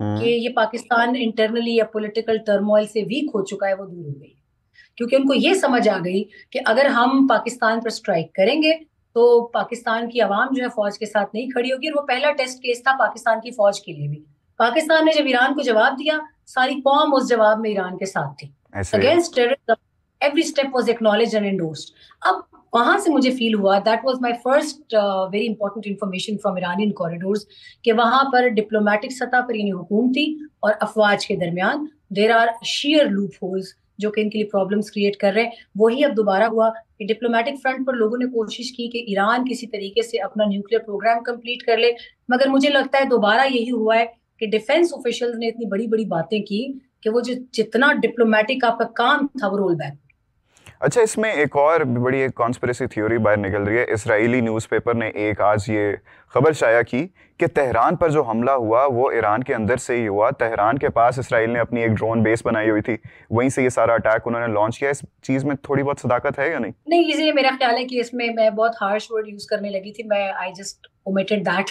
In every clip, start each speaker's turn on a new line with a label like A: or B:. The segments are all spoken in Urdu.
A: کہ یہ پاکستان انٹرنلی یا پولیٹیکل ٹرموائل سے ویک ہو چکا ہے وہ دور ہو گئی، کیونکہ ان کو یہ سمجھ آ گئی کہ اگر ہم پاکستان پر اسٹرائک کریں گے تو پاکستان کی عوام جو ہے فوج کے ساتھ نہیں کھڑی ہوگی، اور وہ پہلا ٹیسٹ کیس تھا پاکستان کی فوج کے لیے بھی. پاکستان نے جب ایران کو جواب دیا، ساری قوم اس جواب میں ایران کے ساتھ تھی. Against terrorism every step was acknowledged and endorsed. اب وہاں سے مجھے فیل ہوا that was my first very important information from Iranian corridors کہ وہاں پر ڈپلومیٹک سطح پر یعنی حکومتی اور افواج کے درمیان there are sheer loopholes جو کہ ان کے لیے پرابلمس کریٹ کر رہے ہیں. وہی اب دوبارہ ہوا کہ ڈپلومیٹک فرنٹ پر لوگوں نے کوشش کی کہ ایران کسی طریقے سے اپنا نیوکلیر پروگرام کمپلیٹ کر لے، مگر مجھے لگتا ہے دوبارہ یہی ہوا ہے کہ ڈیفینس آفیشلز نے اتنی بڑی بڑی باتیں کی کہ وہ جتنا ڈپلومیٹک آپ کا کام تھا وہ رول بیک.
B: اچھا، اس میں ایک اور بڑی ایک کانسپریسی تھیوری باہر نکل رہی ہے. اسرائیلی نیوز پیپر نے ایک آج یہ خبر شائع کی کہ تہران پر جو حملہ ہوا وہ ایران کے اندر سے ہی ہوا. تہران کے پاس اسرائیل نے اپنی ایک ڈرون بیس بنائی ہوئی تھی، وہیں سے یہ سارا اٹیک انہوں نے لانچ کیا. اس چیز میں تھوڑی بہت صداقت ہے یا نہیں؟
A: نہیں، اسی لیے میرا خیال ہے کہ اس میں بہت ہارش ورڈ یوز کرنے لگی تھی، میں آئی جسٹ omitted that.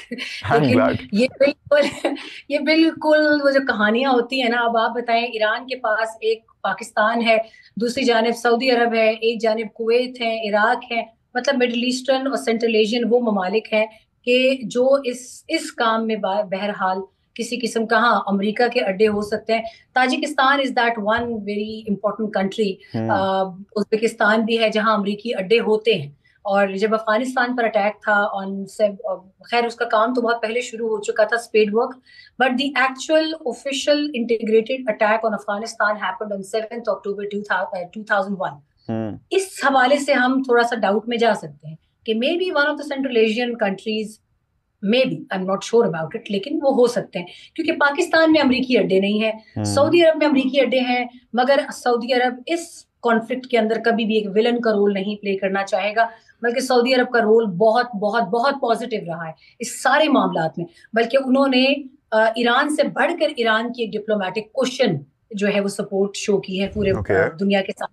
A: لیکن یہ بالکل وہ جو کہانیاں ہوتی ہیں نا، اب آپ بتائیں ایران کے پاس ایک پاکستان ہے، دوسری جانب سعودی عرب ہے، ایک جانب کویت ہے، عراق ہے، مطلب مڈل ایسٹرن اور سینٹرل ایشین وہ ممالک ہیں کہ جو اس کام میں بہرحال کسی قسم کا، ہاں امریکہ کے اڈے ہو سکتے ہیں. Tajikistan is that one very important country, Uzbekistan بھی ہے جہاں امریکی اڈے ہوتے ہیں. اور جب افغانستان پر اٹیک تھا خیر اس کا کام تو بہت پہلے شروع ہو چکا تھا، speed work, but the actual official integrated attack on Afghanistan happened on 7 October 2001. اس حوالے سے ہم تھوڑا سا ڈاؤٹ میں جا سکتے ہیں کہ maybe one of the Central Asian countries, maybe I am not sure about it, لیکن وہ ہو سکتے ہیں کیونکہ پاکستان میں امریکی اڈے نہیں ہیں، سعودی عرب میں امریکی اڈے ہیں، مگر سعودی عرب اس کانفلکٹ کے اندر کبھی بھی ایک ولن کا رول نہیں پلے کرنا چاہے گا، بلکہ سعودی عرب کا رول بہت بہت بہت پازیٹیو رہا ہے اس سارے معاملات میں. بلکہ انہوں نے ایران سے بڑھ کر ایران کی ایک ڈپلومیٹک کوشن جو ہے وہ سپورٹ شو کی ہے پورے دنیا کے ساتھ.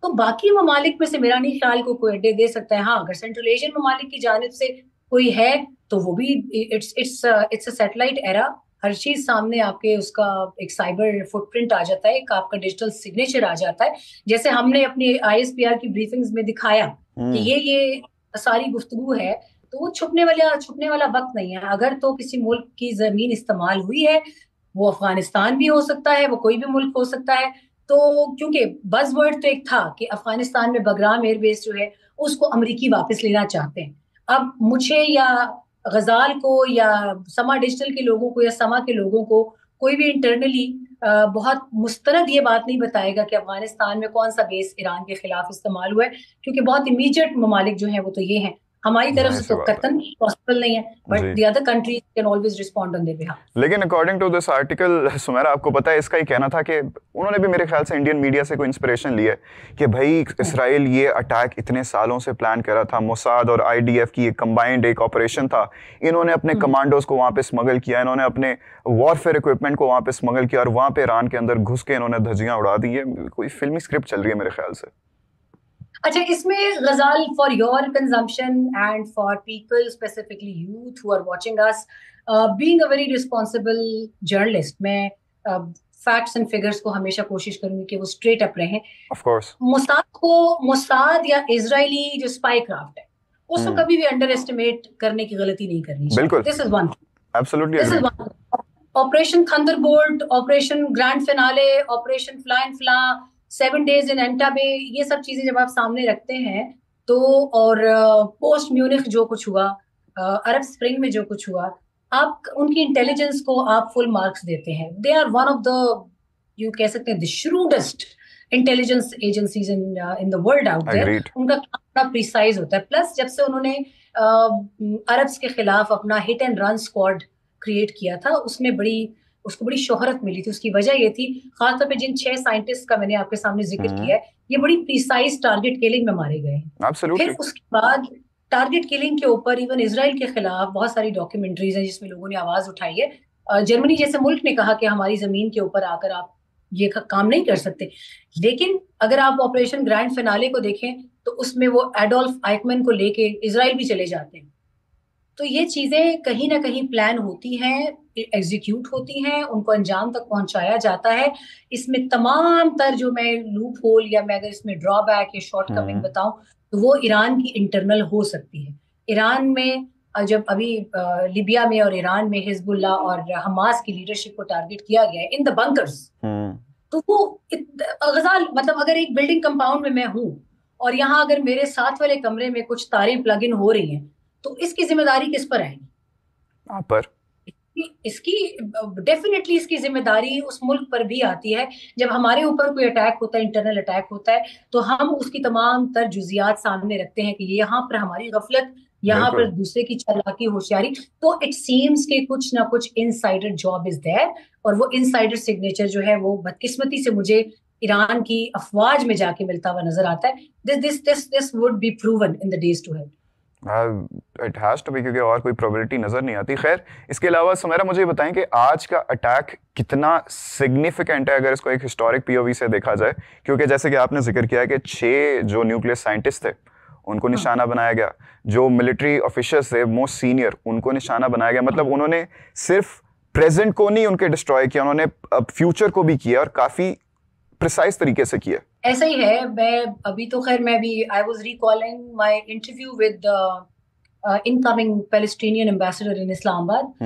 A: تو باقی ممالک میں سے میرا نہیں خیال کو کوئی اڈے دے سکتا ہے. ہاں اگر سینٹرل ایشین ممالک کی جانب سے کوئی ہے تو وہ بھی اٹس اے سیٹلائٹ ایرا، ہر چیز سامنے آپ کے اس کا ایک سائبر فٹ پرنٹ آ جاتا ہے، ایک آپ کا ڈیجیٹل سگنیچر آ جاتا ہے، جیسے ہم نے اپنی ISPR کی بریفنگز میں دکھایا کہ یہ ساری گفتگو ہے. تو وہ چھپنے والا وقت نہیں ہے. اگر تو کسی ملک کی زمین استعمال ہوئی ہے، وہ افغانستان بھی ہو سکتا ہے، وہ کوئی بھی ملک ہو سکتا ہے. تو کیونکہ بز ورڈ تو ایک تھا کہ افغانستان میں بگرام ایئر بیس جو ہے اس کو امریکی واپس لینا چاہتے ہیں. اب مجھے یا غزال کو یا سما ڈیجیٹل کے لوگوں کو یا سما کے لوگوں کو کوئی بھی انٹرنلی بہت مستند یہ بات نہیں بتائے گا کہ افغانستان میں کون سا بیس ایران کے خلاف استعمال ہوا ہے، کیونکہ بہت امیڈیٹ ممالک جو ہیں وہ تو یہ ہیں. ہماری طرف سے تو قطعاً پاسبل نہیں ہے، but the other countries can always respond on their behalf.
B: لیکن according to this article Samira, آپ کو پتا ہے اس کا یہ کہنا تھا کہ انہوں نے بھی میرے خیال سے انڈین میڈیا سے کوئی انسپریشن لی ہے کہ بھائی اسرائیل یہ اٹیک اتنے سالوں سے پلان کر رہا تھا، موساد اور IDF کی ایک کمبائنڈ ایک آپریشن تھا، انہوں نے اپنے کمانڈوز کو وہاں پہ اسمگل کیا، انہوں نے اپنے وارفیئر اکوپمنٹ کو وہاں پہ اسمگل کیا، اور وہاں پہ ایران کے اندر گھس کے انہوں نے دھجیاں اڑا دی. یہ کوئی فلمی اسکرپٹ چل رہی ہے میرے خیال سے.
A: اچھا، اس میں Ghazal for your consumption and for people specifically youth who are watching us, being a very responsible journalist, میں فیکٹس اینڈ فگرس کو ہمیشہ کوشش کروں گی کہ وہ اسٹریٹ اپ رہیں.
B: آف کورس
A: موساد یا اسرائیلی جو اسپائی کرافٹ ہے اس کو کبھی بھی انڈر ایسٹیمیٹ کرنے کی غلطی نہیں کرنی چاہیے.
B: بالکل،
A: this is one,
B: absolutely.
A: Operation thunderbolt بولٹ، آپریشن گرینڈ فینالے، آپریشن فلائن فلاں، 7 days in Entebbe، یہ سب چیزیں جب آپ سامنے رکھتے ہیں تو، اور پوسٹ میونخ جو کچھ ہوا، عرب اسپرنگ میں جو کچھ ہوا، آپ ان کی انٹیلیجنس کو آپ فل مارکس دیتے ہیں. They are one of the, یو کہہ سکتے ہیں the shrewdest intelligence agencies in the world out there. ان کا کام بڑا پریسائز ہوتا ہے. پلس جب سے انہوں نے عربس کے خلاف اپنا hit and run squad create کیا تھا، اس کو بڑی شہرت ملی تھی. اس کی وجہ یہ تھی خاص طور پہ جن 6 سائنٹسٹ کا میں نے آپ کے سامنے ذکر کیا ہے، یہ بڑی پریسائز ٹارگٹ کلنگ میں مارے گئے ہیں. پھر اس کے بعد ٹارگٹ کلنگ کے اوپر ایون اسرائیل کے خلاف بہت ساری ڈاکیومنٹریز ہیں جس میں لوگوں نے آواز اٹھائی ہے. جرمنی جیسے ملک نے کہا کہ ہماری زمین کے اوپر آ کر آپ یہ کام نہیں کر سکتے. لیکن اگر آپ آپریشن گرینڈ فینالے کو دیکھیں تو اس میں وہ ایڈولف آئکمن کو لے کے اسرائیل بھی چلے جاتے ہیں. تو یہ چیزیں کہیں نہ کہیں پلان ہوتی ہیں, ایگزیکیوٹ ہوتی ہیں, ان کو انجام تک پہنچایا جاتا ہے. اس میں تمام تر جو میں لوپ ہول یا میں اگر اس میں ڈرا بیک یا شارٹ کمنگ بتاؤں تو وہ ایران کی انٹرنل ہو سکتی ہے. ایران میں جب ابھی لیبیا میں اور ایران میں حزب اللہ اور حماس کی لیڈرشپ کو ٹارگٹ کیا گیا ہے ان دا بنکرز, تو وہ غزال مطلب اگر ایک بلڈنگ کمپاؤنڈ میں ہوں اور یہاں اگر میرے ساتھ والے کمرے میں کچھ تاریں پلگ ان ہو رہی ہیں تو اس کی ذمہ داری کس پر آئے گی؟ آپ پر. اس کی ڈیفینیٹلی اس کی ذمہ داری اس ملک پر بھی آتی ہے. جب ہمارے اوپر کوئی اٹیک ہوتا ہے, انٹرنل اٹیک ہوتا ہے, تو ہم اس کی تمام تر جزیات سامنے رکھتے ہیں کہ یہاں پر ہماری غفلت, یہاں پر دوسرے کی چالاکی ہوشیاری. تو اٹ سیمز کہ کچھ نہ کچھ انسائڈر جاب از دیر, اور وہ انسائڈر سگنیچر جو ہے وہ بدقسمتی سے مجھے ایران کی افواج میں جا کے ملتا ہوا نظر آتا ہے. This would be proven in the days to ahead.
B: It has to be, کیونکہ اور کوئی پروبیبلٹی نظر نہیں آتی. خیر, اس کے علاوہ سمیرا مجھے بتائیں کہ آج کا اٹیک کتنا سگنیفیکنٹ ہے اگر اس کو ایک ہسٹورک پی او وی سے دیکھا جائے, کیونکہ جیسے کہ آپ نے ذکر کیا کہ 6 جو نیوکلیئر سائنٹسٹ تھے ان کو نشانہ بنایا گیا, جو ملٹری آفیشلز تھے موسٹ سینئر ان کو نشانہ بنایا گیا. مطلب انہوں نے صرف پریزنٹ کو نہیں ان کے ڈسٹروائے کیا, انہوں نے فیوچر کو بھی کیا اور کافی پریسائز طریقے سے کیا.
A: ایسا ہی ہے. میں ابھی تو خیر میں بھی I was recalling my interview with incoming Palestinian ambassador in Islamabad.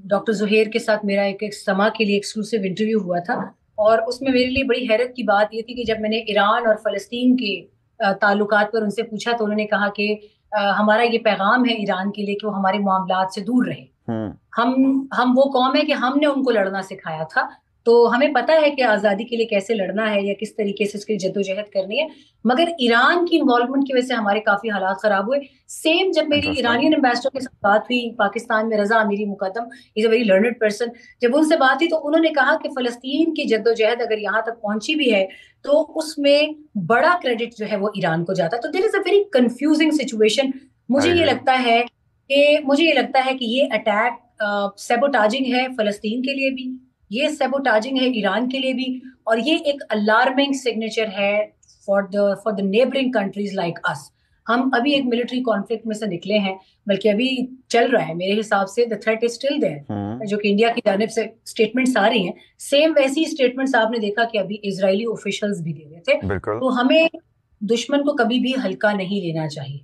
A: Doctor Zaheer کے ساتھ میرا ایک سما کے لیے ایکسکلوسیو انٹرویو ہوا تھا, اور اس میں میرے لیے بڑی حیرت کی بات یہ تھی کہ جب میں نے ایران اور فلسطین کے تعلقات پر ان سے پوچھا تو انہوں نے کہا کہ ہمارا یہ پیغام ہے ایران کے لیے کہ وہ ہمارے معاملات سے دور رہے. ہم وہ قوم ہے کہ ہم نے ان کو لڑنا سکھایا تھا, تو ہمیں پتہ ہے کہ آزادی کے لیے کیسے لڑنا ہے یا کس طریقے سے اس کی جدوجہد کرنی ہے. مگر ایران کی انوالومنٹ کی وجہ سے ہمارے کافی حالات خراب ہوئے. سیم جب میری ایرانین ایمبیسڈر کے ساتھ بات ہوئی پاکستان میں, رضا امیری مقدم از اے ویری لرنڈ پرسن, جب ان سے بات ہوئی تو انہوں نے کہا کہ فلسطین کی جدوجہد اگر یہاں تک پہنچی بھی ہے تو اس میں بڑا کریڈٹ جو ہے وہ ایران کو جاتا ہے. تو دیر از اے ویری کنفیوزنگ سچویشن. مجھے یہ لگتا ہے کہ یہ اٹیک سیبوٹاجنگ ہے فلسطین کے لیے بھی, یہ سیبوٹاجنگ ہے ایران کے لیے بھی, اور یہ ایک الارمنگ سگنیچر ہے for the neighbouring countries like us. ہم ابھی ایک ملٹری کانفلکٹ میں سے نکلے ہیں, بلکہ ابھی چل رہا ہے میرے حساب سے. The threat is still there, جو کہ انڈیا کی جانب سے اسٹیٹمنٹس آ رہی ہیں. سیم ویسی اسٹیٹمنٹس آپ نے دیکھا کہ ابھی اسرائیلی آفیشلز بھی دے رہے تھے. تو ہمیں دشمن کو کبھی بھی ہلکا نہیں لینا چاہیے,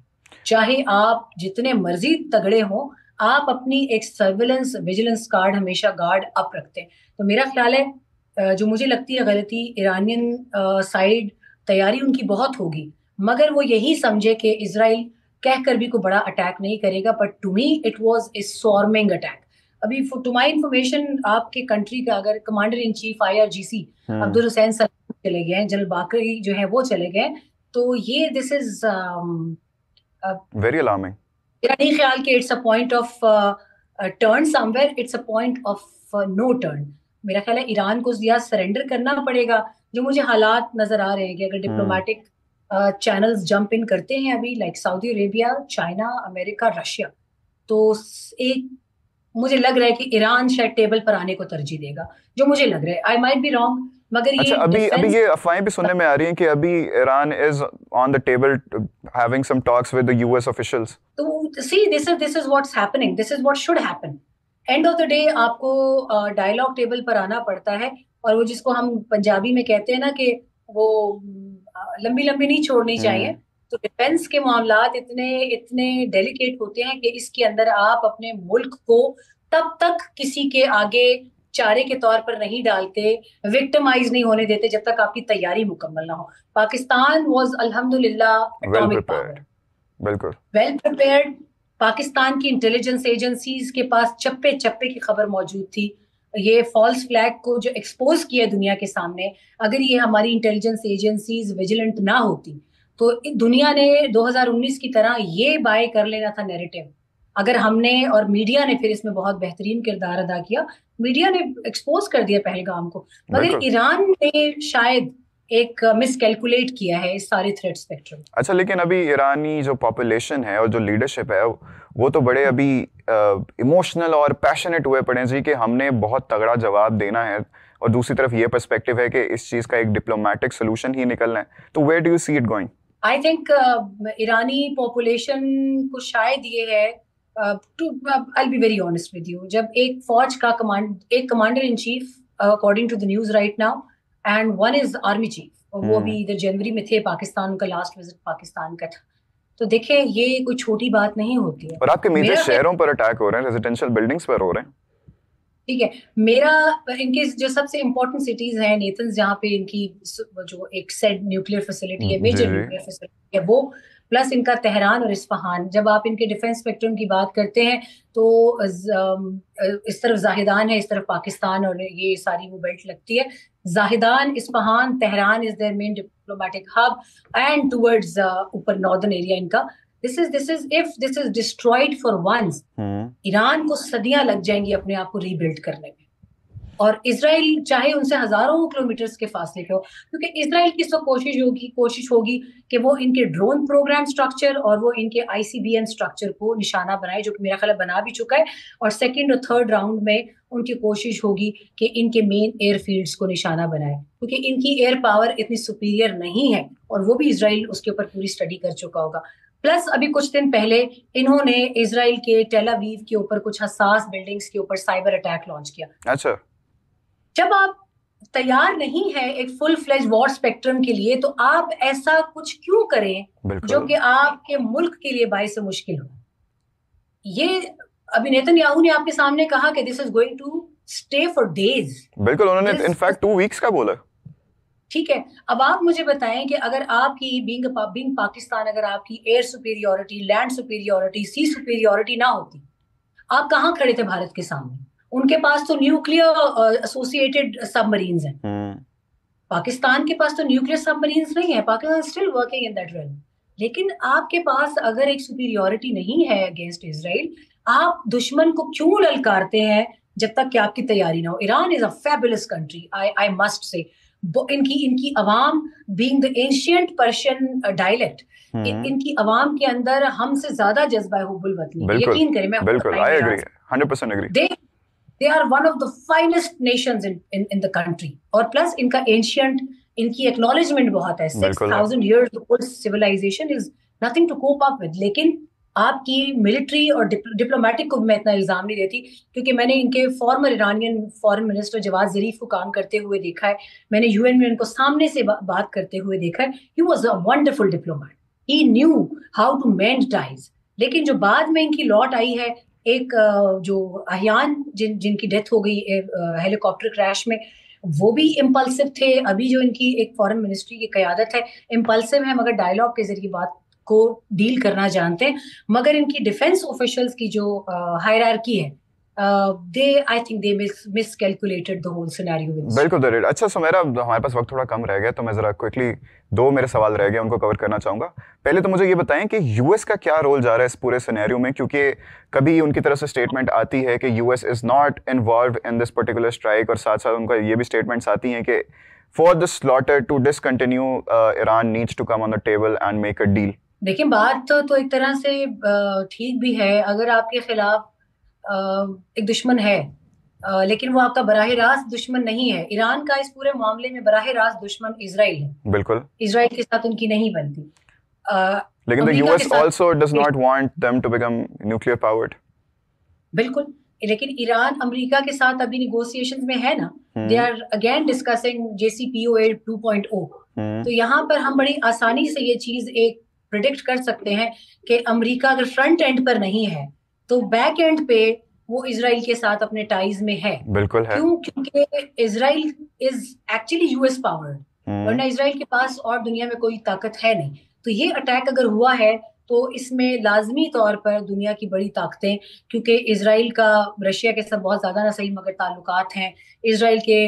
A: چاہے آپ جتنے مرضی تگڑے ہوں, آپ اپنی ایک سرویلنس ویجیلنس کارڈ ہمیشہ گارڈ اپ رکھتے ہیں. تو میرا خیال ہے جو مجھے لگتی ہے غلطی ایرانین سائیڈ, تیاری ان کی بہت ہوگی, مگر وہ یہی سمجھے کہ اسرائیل کہہ کر بھی کوئی بڑا اٹیک نہیں کرے گا. But to me it was a swarming attack. ابھی ٹو مائی انفارمیشن آپ کے کنٹری کا اگر commander in chief IRGC Abdolhossein Salam چلے گئے ہیں, جنرل باقری جو ہے وہ چلے گئے, تو یہ دس از
B: ویری الارمنگ.
A: میرا نہیں خیال کہ it's a point of turn somewhere, it's a point of no turn. میرا خیال ہے ایران کو یا سرنڈر کرنا پڑے گا, جو مجھے حالات نظر آ رہے ہیں کہ اگر ڈپلومیٹک چینلز جمپ ان کرتے ہیں ابھی لائک سعودی عربیہ, چائنا, امریکہ, رشیا, تو ایک مجھے لگ رہا ہے کہ ایران شاید ٹیبل پر آنے کو ترجیح دے گا, جو مجھے لگ رہا ہے. آئی مائٹ بی رانگ, مگر
B: اچھا ابھی یہ افواہیں بھی سننے میں آ رہی ہیں کہ ابھی Iran is on the table having some talks with the US officials.
A: تو see this is what's happening, this is what should happen. End of the day آپ کو ڈائلاگ ٹیبل پر آنا پڑتا ہے, اور وہ جس کو ہم پنجابی میں کہتے ہیں نا کہ وہ لمبی لمبی نہیں چھوڑنی چاہیے. تو ڈیفینس کے معاملات اتنے ڈیلیکیٹ ہوتے ہیں کہ اس کے اندر آپ اپنے ملک کو تب تک کسی کے آگے چارے کے طور پر نہیں ڈالتے, وکٹمائز نہیں ہونے دیتے جب تک آپ کی تیاری مکمل نہ ہو. پاکستان واز الحمدللہ اٹامک پاور,
B: بالکل
A: ویل پریپیئرڈ. پاکستان کی انٹیلیجنس ایجنسیز کے پاس چپے چپے کی خبر موجود تھی. یہ فالس فلیگ کو جو ایکسپوز کیا دنیا کے سامنے, اگر یہ ہماری انٹیلیجنس ایجنسیز ویجیلنٹ نہ ہوتی تو دنیا نے 2019 کی طرح یہ بائی کر لینا تھا نیریٹو. اگر ہم نے, اور میڈیا نے پھر اس میں بہت بہترین کردار ادا کیا, میڈیا نے ایکسپوز کر دیا پہلگام کو, مگر ایران نے شاید ایک مس کیلکولیٹ کیا ہے اس سارے تھریٹ اسپیکٹرم.
B: اچھا, لیکن ابھی ایرانی جو پاپولیشن ہے اور جو لیڈرشپ ہے وہ تو بڑے ابھی ایموشنل اور پیشنیٹ ہوئے پڑے جی کہ ہم نے بہت تگڑا جواب دینا ہے, اور دوسری طرف یہ پرسپیکٹو ہے کہ اس چیز کا ایک ڈپلومیٹک سولوشن ہی نکلنا ہے. تو where do you see it going?
A: I think ایرانی پاپولیشن کو شاید یہ ہے I'll be very honest with you, جب ایک فوج کا ایک commander in chief according to the news right now and one is army chief, وہ ابھی ادھر جنوری میں تھے پاکستان, کا لاسٹ وزٹ پاکستان کا تھا, تو دیکھیں یہ کوئی چھوٹی بات نہیں ہوتی ہے.
B: اور آپ کے میجر شہروں پر اٹیک ہو رہے ہیں, ریزیڈینشیل بلڈنگز پر ہو رہے ہیں.
A: ٹھیک ہے, میرا ان کے جو سب سے امپورٹنٹ سٹیز ہیں نیتنز, جہاں پہ ان کی جو ایک سیڈ نیوکلیئر فیسلٹی ہے, میجر نیوکلیئر فیسلٹی ہے وہ, پلس ان کا تہران اور اصفہان. جب آپ ان کے ڈیفینس اسپیکٹرم کی بات کرتے ہیں تو اس طرف زاہدان ہے, اس طرف پاکستان, اور یہ ساری وہ بیلٹ لگتی ہے. زاہدان, Isfahan, Tehran is their main diplomatic hub and towards اوپر ناردرن ایریا ان کا. This is if this is destroyed for once, Iran کو صدیاں لگ جائیں گی اپنے آپ کو ری بلڈ کرنے میں. اور اسرائیل چاہے ان سے ہزاروں کلومیٹرز کے فاصلے پہ ہو, کیونکہ اسرائیل کی تو کوشش ہوگی کہ وہ ان کے ڈرون پروگرام سٹرکچر اور وہ ان کے ICBM سٹرکچر کو نشانہ بنائے, جو کہ میرا خیال بنا بھی چکا ہے. اور سیکنڈ اور تھرڈ راؤنڈ میں ان کی کوشش ہوگی کہ ان کے مین ایئر فیلڈز کو نشانہ بنائے, کیونکہ ان کی ایئر پاور اتنی سپیریئر نہیں ہے, اور وہ بھی اسرائیل اس کے اوپر پوری اسٹڈی کر چکا ہوگا. پلس ابھی کچھ دن پہلے انہوں نے اسرائیل کے ٹیل اویو کے اوپر کچھ حساس بلڈنگز کے اوپر سائبر اٹیک لانچ کیا.
B: اچھا,
A: جب آپ تیار نہیں ہے ایک فل فلیج وار اسپیکٹرم کے لیے, تو آپ ایسا کچھ کیوں کریں جو کہ آپ کے ملک کے لیے باعث مشکل ہو. یہ ابھی نیتن یاہو نے آپ کے سامنے کہا کہ this is going to stay for days.
B: بالکل, انہوں نے انفیکٹ 2 ویکس کا بولا. ٹھیک
A: ہے, اب آپ مجھے بتائیں کہ اگر آپ کی بینگ پاکستان, اگر آپ کی ایئر سپیریورٹی, لینڈ سپیریورٹی, سی سپیریورٹی نہ ہوتی, آپ کہاں کھڑے تھے بھارت کے سامنے؟ ان کے پاس تو نیوکلیئر ایسوسیٹڈ سب مرینز ہیں, پاکستان کے پاس تو نیوکلیئر سب مرینز نہیں ہے. Pakistan still working in that realm. لیکن آپ کے پاس اگر ایک سپیریورٹی نہیں ہے اگینسٹ اسرائیل, آپ دشمن کو کیوں للکارتے ہیں جب تک کہ آپ کی تیاری نہ ہو؟ Iran is a fabulous country, I must say. ان کی عوام being the ancient Persian dialect, ان کی عوام کے اندر ہم سے زیادہ جذبہ حب الوطنی. یقین کریں, میں
B: بالکل I agree, 100% agree.
A: They are one of the finest nations in the country. اور پلس ان کا ancient, ان کی acknowledgement بہت ہے. 6,000 years old civilization is nothing to cope up with. لیکن آپ کی ملٹری اور ڈپلومیٹک کو میں اتنا الزام نہیں دیتی, کیونکہ میں نے ان کے former Iranian foreign minister Javad Zarif کو کام کرتے ہوئے دیکھا ہے, میں نے UN میں ان کو سامنے سے بات کرتے ہوئے دیکھا ہے. He was a wonderful diplomat. He knew how to mend ties. لیکن جو بعد میں ان کی لوٹ آئی ہے, ایک جو احیان جن کی ڈیتھ ہو گئی ہیلی کاپٹر کریش میں, وہ بھی امپلسو تھے. ابھی جو ان کی ایک فارن منسٹری کی قیادت ہے, امپلسو ہے مگر ڈائلاگ کے ذریعے بات کو ڈیل کرنا جانتے ہیں. مگر ان کی ڈیفینس آفیشلز کی جو ہائرارکی ہے, I think they miscalculated the whole scenario.
B: بالکل. اچھا سمیرا, ہمارے پاس وقت تھوڑا کم رہ گیا, تو میں ذرا کوئکلی 2 میرے سوال رہ گئے, ان کو کور کرنا چاہوں گا. پہلے تو مجھے یہ بتائیں کہ US کا کیا رول جا رہا ہے اس پورے سینیریو میں, کیونکہ کبھی ان کی طرف سے اسٹیٹمنٹ آتی ہے کہ US is not involved in this particular strike, اور ساتھ ساتھ ان کا یہ بھی اسٹیٹمنٹس آتی ہیں کہ for the slaughter to discontinue, Iran needs to come on the table and make a deal.
A: دیکھیں, بات تو ایک طرح سے ٹھیک بھی ہے. اگر آپ کے خلاف ایک دشمن ہے, لیکن وہ آپ کا براہ راست دشمن نہیں ہے. ایران کا اس پورے معاملے میں براہ راست دشمن اسرائیل ہے.
B: بالکل,
A: اسرائیل کے ساتھ ان کی نہیں بنتی.
B: لیکن the US also does not want them to become nuclear powered.
A: بالکل, لیکن ایران امریکہ کے ساتھ ابھی نیگوسیشنز میں ہے نا. They are again discussing JCPOA 2.0. تو یہاں پر ہم بڑی آسانی سے یہ چیز ایک پریڈکٹ کر سکتے ہیں کہ امریکہ اگر فرنٹ اینڈ پر نہیں ہے تو بیک اینڈ پہ وہ اسرائیل کے ساتھ اپنے ٹائز میں ہے.
B: بالکل ہے.
A: کیوں؟ کیونکہ اسرائیل از ایکچولی US پاورڈ, ورنہ اسرائیل کے پاس اور دنیا میں کوئی طاقت ہے نہیں. تو یہ اٹیک اگر ہوا ہے تو اس میں لازمی طور پر دنیا کی بڑی طاقتیں, کیونکہ اسرائیل کا رشیا کے ساتھ بہت زیادہ نہ صحیح مگر تعلقات ہیں, اسرائیل کے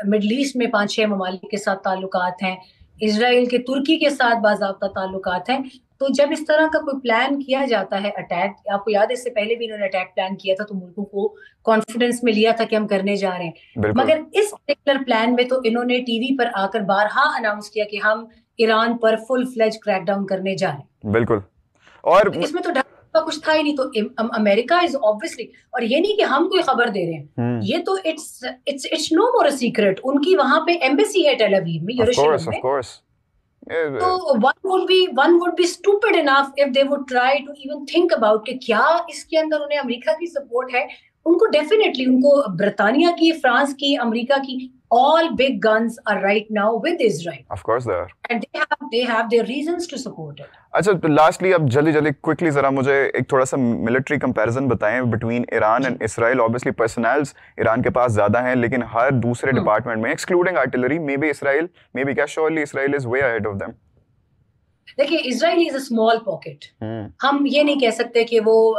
A: مڈل ایسٹ میں 5-6 ممالک کے ساتھ تعلقات ہیں, اسرائیل کے ترکی کے ساتھ باضابطہ تعلقات ہیں. تو جب اس طرح کا کوئی پلان کیا جاتا ہے اٹیک, آپ کو یاد ہے اس سے پہلے بھی انہوں نے اٹیک پلان کیا تھا تو ملکوں کو کانفیڈنس میں لیا تھا کہ ہم کرنے جا رہے ہیں, مگر اس پرٹیکولر پلان میں تو انہوں نے ٹی وی پر آ کر بارہا اناؤنس کیا کہ ہم ایران پر فل فلیج کریک ڈاؤن کرنے جا رہے ہیں.
B: بالکل, اور
A: اس میں تو ڈر کا کچھ تھا ہی نہیں. تو امریکہ از obviously, اور یہ نہیں کہ ہم کوئی خبر دے رہے ہیں, یہ تو it's no more a secret. ان کی وہاں پہ ایمبیسی ہے ٹیل اویو میں, یروشلم میں, So one would be stupid enough if they would try to even think about کہ کیا اس کے اندر انہیں امریکہ کی سپورٹ ہے. ان کو ڈیفینیٹلی ان کو برطانیہ کی, فرانس کی, امریکہ کی, all big guns are right now with Israel.
B: Of course they are.
A: And they have their reasons to support it.
B: اچھا لاسٹلی اب جلدی کوئکلی ذرا مجھے ایک تھوڑا سا ملٹری کمپیریزن بتائیں between Iran and Israel. Obviously personnels Iran کے پاس زیادہ ہیں, لیکن ہر دوسرے ڈپارٹمنٹ میں ایکسکلوڈنگ آرٹلری مے بی کیا surely Israel is way ahead of them.
A: دیکھیے Israel is a small pocket. ہم یہ نہیں کہہ سکتے کہ وہ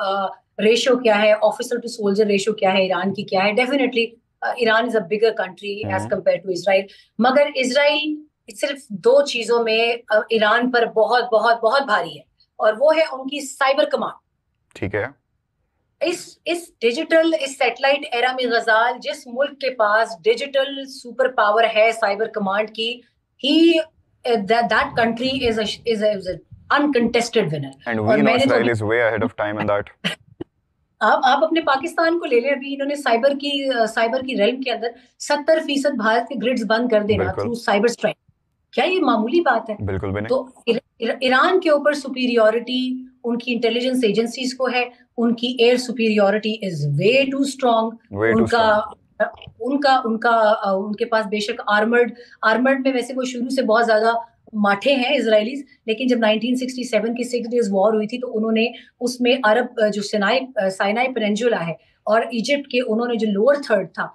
A: ریشو کیا ہے, آفیسر ٹو سولجر ریشو کیا ہے ایران کی کیا ہے. Definitely Iran is a bigger country as compare to Israel. مگر اسرائیل صرف دو چیزوں میں ایران پر بہت بہت بہت بھاری ہے, اور وہ ہے ان کی سائبر کمانڈ.
B: ٹھیک ہے,
A: اس ڈیجیٹل اس سیٹلائٹ ایرا میں غزال جس ملک کے پاس ڈیجیٹل سپر پاور ہے سائبر کمانڈ کی, that country is an uncontested winner.
B: And we know Israel is way ahead of time in that.
A: آپ اپنے پاکستان کو لے لیں, ابھی انہوں نے سائبر کی ریلم کے اندر 70% بھارت کے گریڈز بند کر دینا تھرو سائبر اسٹرائک. کیا یہ معمولی بات ہے؟ بالکل بھی نہیں. تو ایران کے اوپر سپیریورٹی ان کی انٹیلیجنس ایجنسیز کو ہے, ان کی air superiority is way too strong. ان کے پاس بے شک آرمرڈ میں ویسے وہ شروع سے بہت زیادہ ماٹھے ہیں اسرائیلیز, لیکن جب 1967 کی 6 days وار ہوئی تھی تو انہوں نے اس میں عرب جو سائنائی پیننسولا ہے اور ایجپٹ کے انہوں نے جو لوور تھرڈ تھا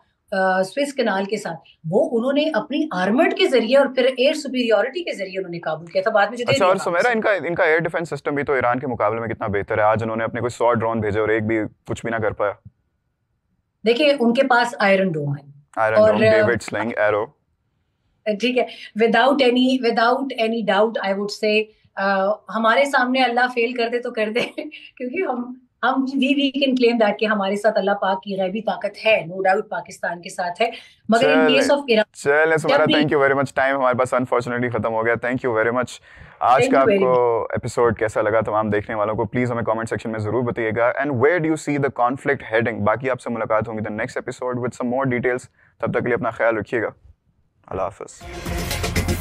A: سوئس کنال کے ساتھ, وہ انہوں نے اپنی آرمرڈ کے ذریعے اور پھر ایئر سپیریورٹی کے ذریعے انہوں نے قابو کیا تھا بعد میں.
B: اچھا, اور سمیرا ان کا ایئر ڈیفینس سسٹم بھی تو ایران کے مقابلے میں کتنا بہتر ہے. آج انہوں نے اپنے کوئی 100 ڈرون بھیجے اور ایک بھی کچھ بھی نہ کر پایا.
A: دیکھیے ان کے پاس آئرن ڈوم ہے,
B: ڈیوڈ سلنگ ایرو.
A: ٹھیک ہے, without any doubt I would say ہمارے سامنے اللہ فیل کر دے تو کر دے, کیونکہ ہم وی کین کلیم دیٹ کہ ہمارے ساتھ اللہ پاک کی غیبی طاقت ہے, نو ڈاؤٹ پاکستان کے ساتھ ہے. مگر ان کیس آف ایران,
B: چلیں Samira, thank you very much. Time ہمارے پاس انفارچونیٹلی ختم ہو گیا. Thank you very much. آج کا آپ کو ایپیسوڈ کیسا لگا تمام دیکھنے والوں کو پلیز ہمیں کامنٹ سیکشن میں ضرور بتائیے گا. And where do you see the conflict heading. باقی آپ سے ملاقات ہوگی the next episode with some more details. تب تک کے لیے اپنا خیال رکھیے گا. اللہ حافظ.